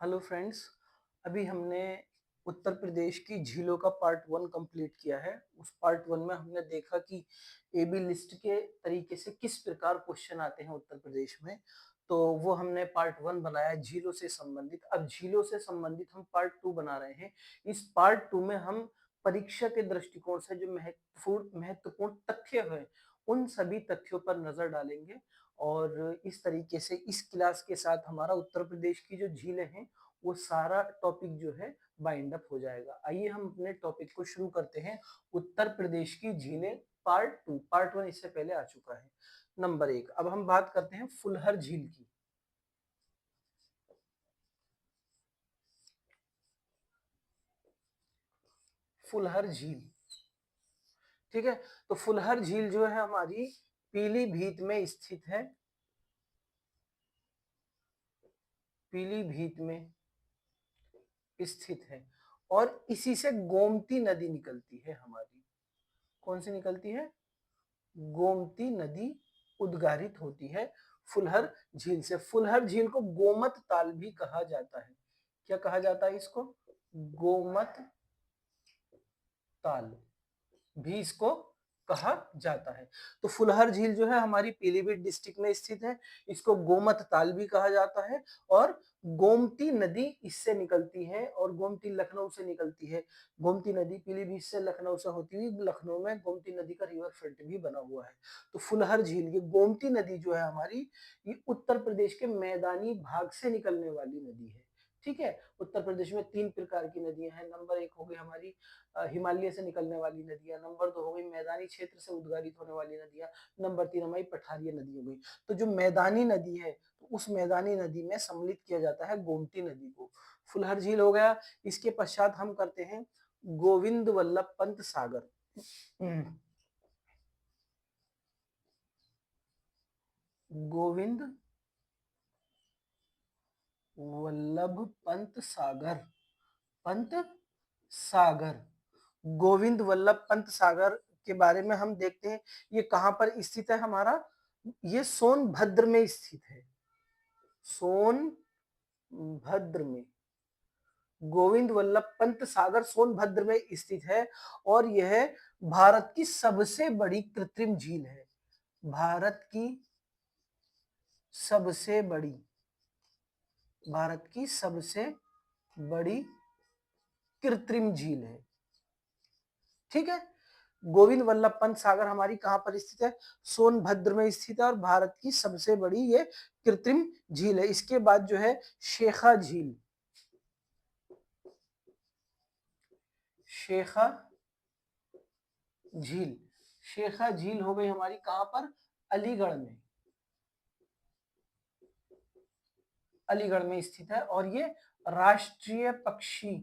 Hello friends. अभी हमने उत्तर प्रदेश की झीलों का पार्ट वन कंप्लीट किया है। उस पार्ट वन में हमने देखा कि एबी लिस्ट के तरीके से किस प्रकार क्वेश्चन आते हैं उत्तर प्रदेश में। तो वो हमने पार्ट वन बनाया झीलों से संबंधित। अब झीलों से संबंधित हम पार्ट टू बना रहे हैं। इस पार्ट टू में हम परीक्षा के दृष्टिकोण से जो महत्वपूर्ण तथ्य है उन सभी तथ्यों पर नजर डालेंगे। और इस तरीके से इस क्लास के साथ हमारा उत्तर प्रदेश की जो झीलें हैं वो सारा टॉपिक जो है बाइंड अप हो जाएगा। आइए हम अपने टॉपिक को शुरू करते हैं। उत्तर प्रदेश की झीलें पार्ट टू। पार्ट वन इससे पहले आ चुका है। नंबर एक, अब हम बात करते हैं फुलहर झील की। फुलहर झील, ठीक है। तो फुलहर झील जो है हमारी पीलीभीत में स्थित है। पीलीभीत में स्थित है और इसी से गोमती नदी निकलती है हमारी। कौन सी निकलती है? गोमती नदी उद्गारित होती है फुलहर झील से। फुलहर झील को गोमत ताल भी कहा जाता है। क्या कहा जाता है इसको? गोमत ताल भी इसको कहा जाता है। तो फुलहर झील जो है हमारी पीलीभीत डिस्ट्रिक्ट में स्थित है। इसको गोमत ताल भी कहा जाता है और गोमती नदी इससे निकलती है और गोमती लखनऊ से निकलती है। गोमती नदी पीलीभीत से लखनऊ से होती हुई लखनऊ में गोमती नदी का रिवर फ्रंट भी बना हुआ है। तो फुलहर झील, ये गोमती नदी जो है हमारी, ये उत्तर प्रदेश के मैदानी भाग से निकलने वाली नदी है। ठीक है। उत्तर प्रदेश में तीन प्रकार की नदियां हैं। नंबर एक हो गई हमारी हिमालय से निकलने वाली नदियां। नंबर दो हो गई मैदानी क्षेत्र से उद्गारित होने वाली नदियां। नंबर तीन हमारी पठारीय नदी हो गई। तो जो मैदानी नदी है तो उस मैदानी नदी में सम्मिलित किया जाता है गोमती नदी को। फुलहर झील हो गया। इसके पश्चात हम करते हैं गोविंद वल्लभ पंत सागर। गोविंद वल्लभ पंत सागर। पंत सागर, गोविंद वल्लभ पंत सागर के बारे में हम देखते हैं। ये कहां पर स्थित है हमारा? ये सोनभद्र में स्थित है। सोनभद्र में गोविंद वल्लभ पंत सागर सोनभद्र में स्थित है और यह भारत की सबसे बड़ी कृत्रिम झील है। भारत की सबसे बड़ी, भारत की सबसे बड़ी कृत्रिम झील है। ठीक है। गोविंद वल्लभ पंत सागर हमारी कहां पर स्थित है? सोनभद्र में स्थित है और भारत की सबसे बड़ी ये कृत्रिम झील है। इसके बाद जो है शेखा झील। शेखा झील, शेखा झील हो गई हमारी कहां पर? अलीगढ़ में। अलीगढ़ में स्थित है और ये राष्ट्रीय पक्षी,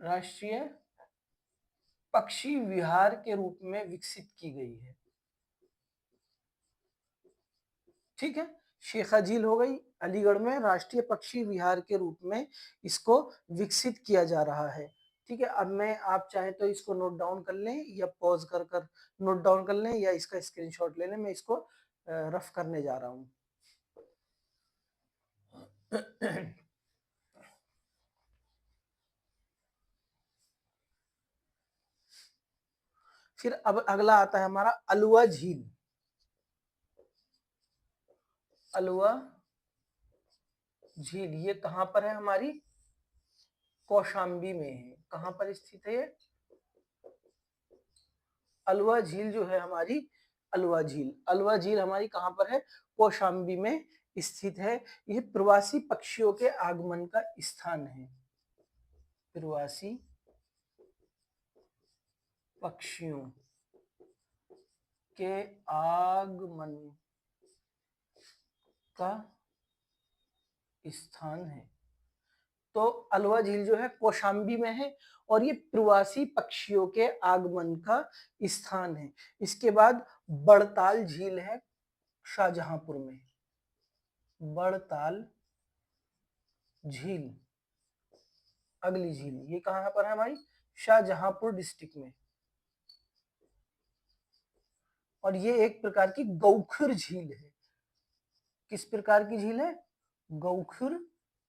राष्ट्रीय पक्षी विहार के रूप में विकसित की गई है। ठीक है। शेखा झील हो गई अलीगढ़ में, राष्ट्रीय पक्षी विहार के रूप में इसको विकसित किया जा रहा है। ठीक है। अब मैं, आप चाहे तो इसको नोट डाउन कर लें या पॉज कर कर नोट डाउन कर लें या इसका स्क्रीनशॉट ले लें। मैं इसको रफ करने जा रहा हूं। फिर अब अगला आता है हमारा अलुआ झील। अलुआ झील ये कहां पर है हमारी? कौशाम्बी में है। कहां पर स्थित है ये? अलुआ झील जो है हमारी, अलुआ झील, अलुआ झील हमारी कहां पर है? कौशाम्बी में स्थित है। यह प्रवासी पक्षियों के आगमन का स्थान है। प्रवासी पक्षियों के आगमन का स्थान है। तो अलवा झील जो है कौशाम्बी में है और ये प्रवासी पक्षियों के आगमन का स्थान है। इसके बाद बड़ताल झील है शाहजहांपुर में। बड़ताल झील, अगली झील, ये कहां पर है हमारी? शाहजहांपुर डिस्ट्रिक्ट में। और ये एक प्रकार की गौखुर झील है। किस प्रकार की झील है? गौखुर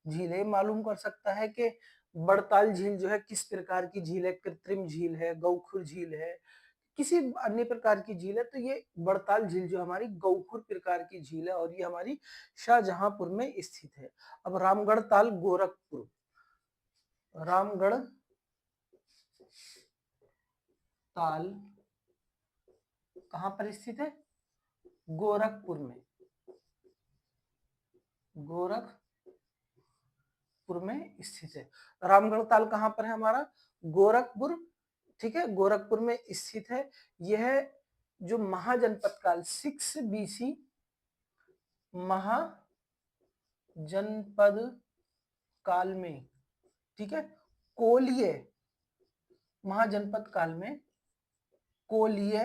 झील है, मालूम कर सकता है कि बड़ताल झील जो है किस प्रकार की झील है, कृत्रिम झील है, गौखुर झील है, किसी अन्य प्रकार की झील है। तो ये बड़ताल झील जो हमारी गौखुर प्रकार की झील है और ये हमारी शाहजहांपुर में स्थित है। अब रामगढ़ ताल गोरखपुर, रामगढ़ ताल कहां पर स्थित है? गोरखपुर में, गोरखपुर में स्थित है। रामगढ़ ताल कहां पर है हमारा? गोरखपुर, ठीक है, गोरखपुर में स्थित है। यह जो महाजनपद काल 6 BC महाजनपद काल में, ठीक है, कोलीय महाजनपद काल में कोलीय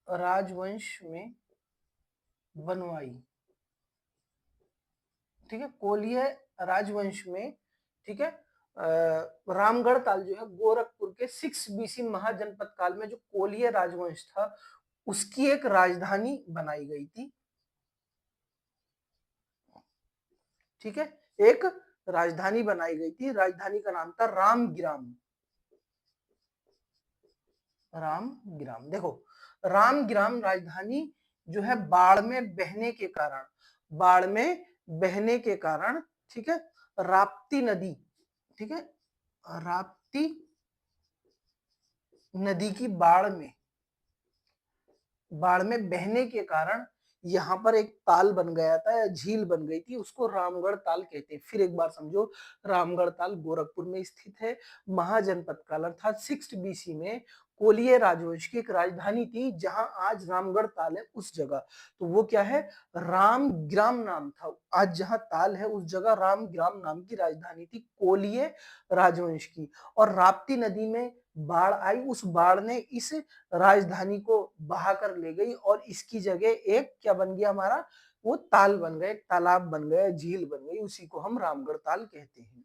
राजवंश में बनवाई, ठीक है, कोलीय राजवंश में, ठीक है, रामगढ़ ताल जो है गोरखपुर के 6 BC महाजनपद काल में जो कोलीय राजवंश था उसकी एक राजधानी बनाई गई थी, ठीक है, एक राजधानी बनाई गई थी। राजधानी का नाम था रामगिराम। रामगिराम, देखो रामगिराम राजधानी जो है बाढ़ में बहने के कारण, बाढ़ में बहने के कारण, ठीक है, राप्ती नदी, ठीक है, राप्ती नदी की बाढ़ में बहने के कारण यहाँ पर एक ताल बन गया था या झील बन गई थी, उसको रामगढ़ ताल कहते हैं। फिर एक बार समझो, रामगढ़ ताल गोरखपुर में स्थित है। महाजनपद काल अर्थात 6 BC में कोलीय राजवंश की एक राजधानी थी जहां आज रामगढ़ ताल है उस जगह। तो वो क्या है? रामग्राम नाम था। आज जहां ताल है उस जगह रामग्राम नाम की राजधानी थी कोलीय राजवंश की। और राप्ती नदी में बाढ़ आई, उस बाढ़ ने इस राजधानी को बहा कर ले गई और इसकी जगह एक क्या बन गया हमारा? वो ताल बन गया, एक तालाब बन गया, झील बन गई, उसी को हम रामगढ़ ताल कहते हैं,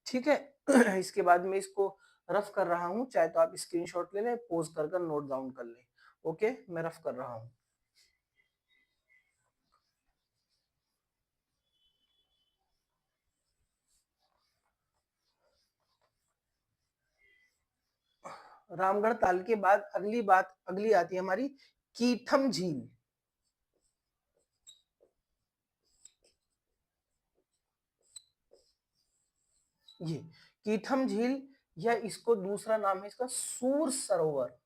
ठीक है। इसके बाद में इसको रफ कर रहा हूं, चाहे तो आप स्क्रीनशॉट ले लें, पोज कर नोट डाउन कर लें। ओके, मैं रफ कर रहा हूं। रामगढ़ ताल के बाद अगली आती है हमारी कीथम झील। ये कीथम झील या इसको दूसरा नाम है इसका सूर सरोवर,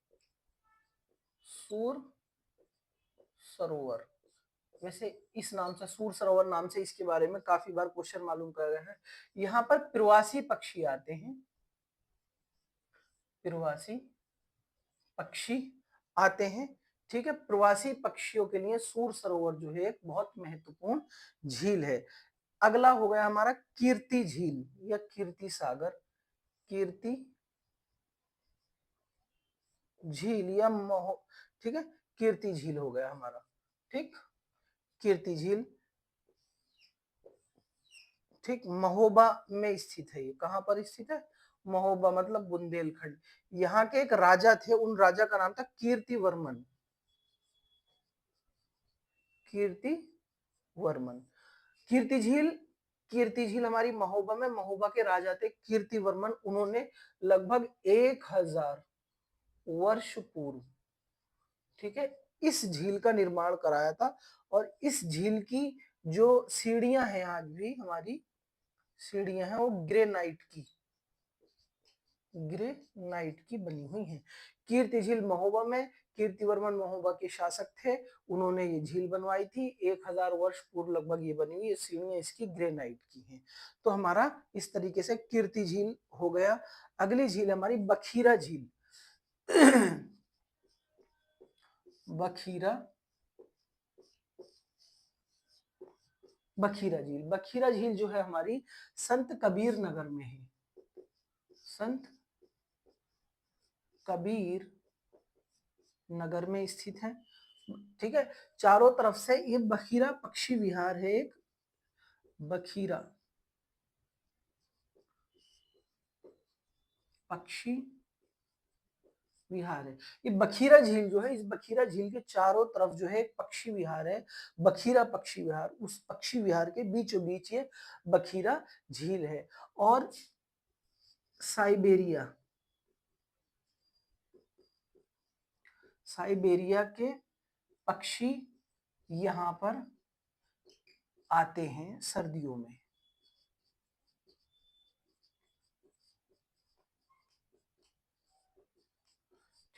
सूर सरोवर। वैसे इस नाम से, सूर सरोवर नाम से, इसके बारे में काफी बार क्वेश्चन मालूम कर रहे हैं। यहाँ पर प्रवासी पक्षी आते हैं, प्रवासी पक्षी आते हैं, ठीक है। प्रवासी पक्षियों के लिए सूर सरोवर जो है एक बहुत महत्वपूर्ण झील है। अगला हो गया हमारा कीर्ति झील या कीर्ति सागर, कीर्ति झील या महो, ठीक है, कीर्ति झील हो गया हमारा, ठीक, कीर्ति झील, ठीक, महोबा में स्थित है। ये कहां पर स्थित है? महोबा मतलब बुंदेलखंड। यहाँ के एक राजा थे, उन राजा का नाम था कीर्तिवर्मन, कीर्तिवर्मन। कीर्ति झील हमारी महोबा में, महोबा के राजा थे कीर्तिवर्मन। उन्होंने लगभग 1000 वर्ष पूर्व, ठीक है, इस झील का निर्माण कराया था। और इस झील की जो सीढ़ियां हैं आज भी हमारी, सीढ़ियां हैं वो ग्रेनाइट की बनी हुई हैं। कीर्ति झील महोबा में, कीर्तिवर्मन महोबा के शासक थे, उन्होंने ये झील बनवाई थी। 1000 वर्ष पूर्व लगभग ये बनी हुई, ये सीढ़ियां इसकी ग्रेनाइट की हैं। तो हमारा इस तरीके से कीर्ति झील हो गया। अगली झील हमारी बखीरा झील। बखीरा बखीरा झील, बखीरा झील जो है हमारी संत कबीर नगर में है, संत कबीर नगर में स्थित है, ठीक है। चारों तरफ से ये बखीरा पक्षी विहार है, एक बखीरा पक्षी विहार है। ये बखीरा झील जो है, इस बखीरा झील के चारों तरफ जो है एक पक्षी विहार है, बखीरा पक्षी विहार। उस पक्षी विहार के बीचों बीच ये बखीरा झील है। और साइबेरिया, साइबेरिया के पक्षी यहाँ पर आते हैं सर्दियों में।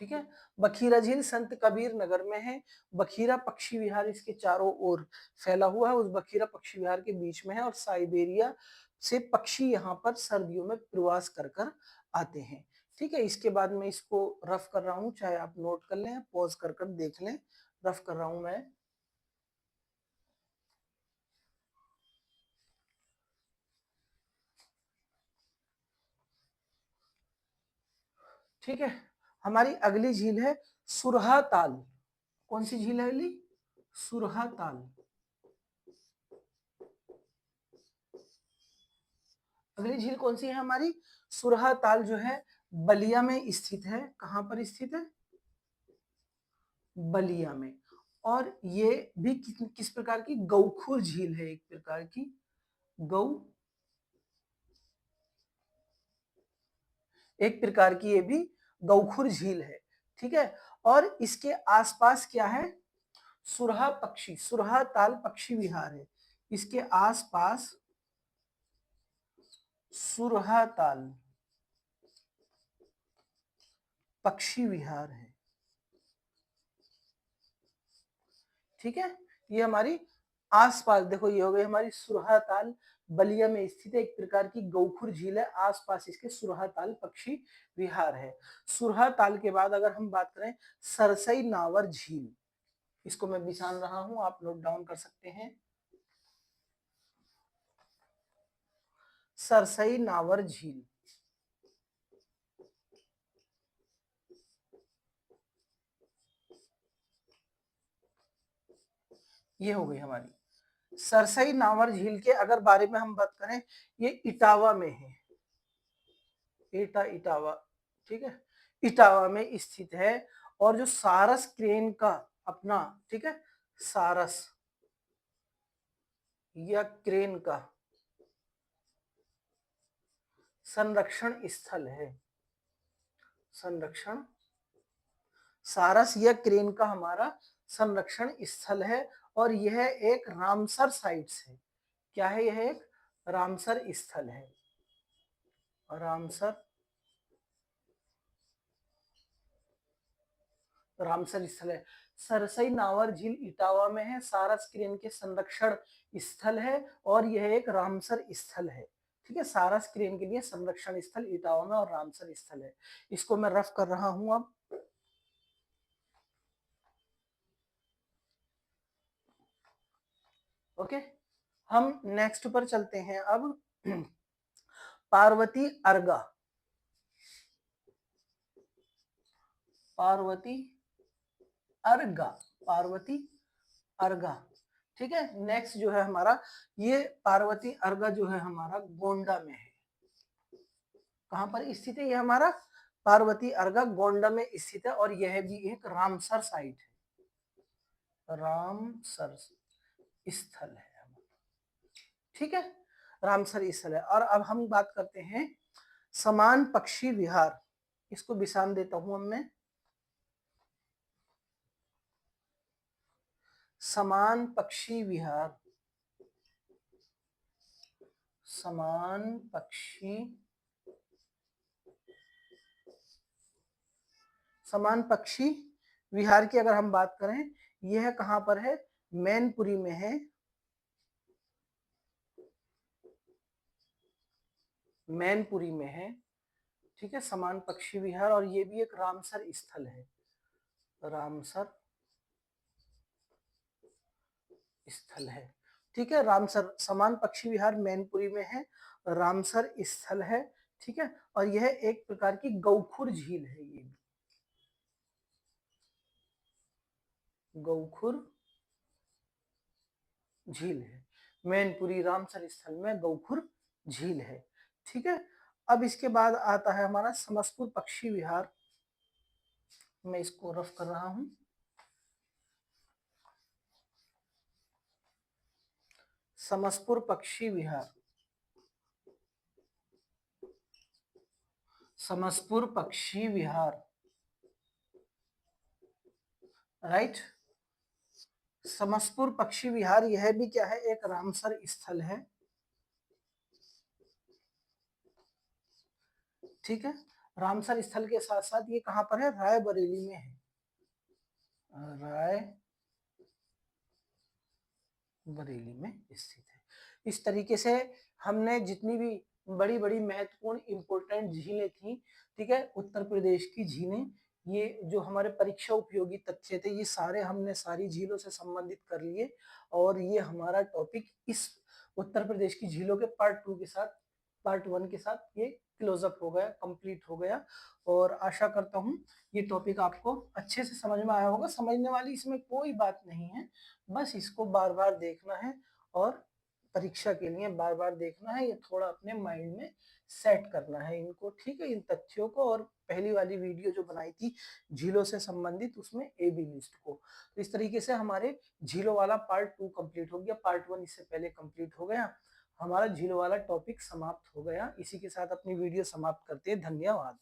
ठीक है, बखीरा झील संत कबीर नगर में है। बखीरा पक्षी विहार इसके चारों ओर फैला हुआ है, उस बखीरा पक्षी विहार के बीच में है। और साइबेरिया से पक्षी यहाँ पर सर्दियों में प्रवास कर कर आते हैं। ठीक है, इसके बाद मैं इसको रफ कर रहा हूँ, चाहे आप नोट कर लें, पॉज कर कर देख लें। रफ कर रहा हूं मैं। ठीक है, हमारी अगली झील है सुरहा ताल। कौन सी झील है अगली? सुरहा ताल। अगली झील कौन सी है हमारी? सुरहा ताल जो है बलिया में स्थित है। कहां पर स्थित है? बलिया में। और ये भी किस प्रकार की? गौखुर झील है, एक प्रकार की गौ, एक प्रकार की ये भी गौखुर झील है। ठीक है, और इसके आसपास क्या है? सुरहा पक्षी, सुरहा ताल पक्षी विहार है। इसके आसपास सुरहा ताल पक्षी विहार है। ठीक है, ये हमारी आसपास, देखो ये हो गई हमारी सुरहा ताल, बलिया में स्थित है, एक प्रकार की गौखुर झील है, आसपास इसके सुरहा ताल पक्षी विहार है। सुरहा ताल के बाद अगर हम बात करें सरसई नावर झील, इसको मैं बिछान रहा हूं, आप नोट डाउन कर सकते हैं। सरसई नावर झील, ये हो गई हमारी सरसई नावर झील के अगर बारे में हम बात करें, ये इटावा में है, इटावा। ठीक है, इटावा में स्थित है। और जो सारस क्रेन का अपना, ठीक है, सारस या क्रेन का संरक्षण स्थल है, संरक्षण, सारस या क्रेन का हमारा संरक्षण स्थल है। और यह एक रामसर साइट्स है। क्या है? यह एक रामसर स्थल है, रामसर, रामसर स्थल है। सरसई नावर झील इटावा में है, सारस क्रेन के संरक्षण स्थल है, और यह एक रामसर स्थल है। ठीक है, सारस क्रेन के लिए संरक्षण स्थल इटावा में और रामसर स्थल है। इसको मैं रफ कर रहा हूं अब। ओके, हम नेक्स्ट पर चलते हैं अब। पार्वती अर्गा, पार्वती अर्गा, पार्वती अर्गा। ठीक है, नेक्स्ट जो है हमारा, ये पार्वती अर्गा जो है हमारा गोंडा में है। कहां पर स्थित है ये हमारा? पार्वती अर्गा गोंडा में स्थित है, और यह भी एक रामसर साइट है, रामसर स्थल है। ठीक है, रामसर स्थल है। और अब हम बात करते हैं समान पक्षी विहार, इसको बिसान देता हूं अब मैं। समान पक्षी विहार, समान पक्षी, समान पक्षी विहार की अगर हम बात करें, यह कहां पर है? मैनपुरी में है, मैनपुरी में है। ठीक है, समान पक्षी विहार, और ये भी एक रामसर स्थल है, रामसर स्थल है। ठीक है, रामसर समान पक्षी विहार मैनपुरी में है, रामसर स्थल है। ठीक है, और यह एक प्रकार की गौखुर झील है, ये गौखुर झील है, मैनपुरी रामसर स्थल में गौखुर झील है। ठीक है, अब इसके बाद आता है हमारा समसपुर पक्षी विहार। मैं इसको रफ कर रहा हूं। समसपुर पक्षी विहार, समसपुर पक्षी विहार, राइट। समसपुर पक्षी विहार यह भी क्या है, एक रामसर स्थल है, ठीक है। रामसर स्थल के साथ साथ ये कहां पर है, रायबरेली में है, रायबरेली में स्थित है। इस तरीके से हमने जितनी भी बड़ी बड़ी महत्वपूर्ण इंपोर्टेंट झीलें थी, ठीक है, उत्तर प्रदेश की झीलें, ये जो हमारे परीक्षा उपयोगी तथ्य थे, ये सारे हमने सारी झीलों से संबंधित कर लिए। और ये हमारा टॉपिक इस उत्तर प्रदेश की झीलों के पार्ट 2 के साथ, पार्ट 1 के साथ ये क्लोजअप हो गया, कंप्लीट हो गया। और आशा करता हूँ ये टॉपिक आपको अच्छे से समझ में आया होगा। समझने वाली इसमें कोई बात नहीं है, बस इसको बार बार देखना है और परीक्षा के लिए बार बार देखना है, ये थोड़ा अपने माइंड में सेट करना है इनको, ठीक है, इन तथ्यों को। और पहली वाली वीडियो जो बनाई थी झीलों से संबंधित, उसमें ए बी लिस्ट को, तो इस तरीके से हमारे झीलों वाला पार्ट 2 कंप्लीट हो गया। पार्ट 1 इससे पहले कंप्लीट हो गया, हमारा झीलों वाला टॉपिक समाप्त हो गया। इसी के साथ अपनी वीडियो समाप्त करते हैं। धन्यवाद।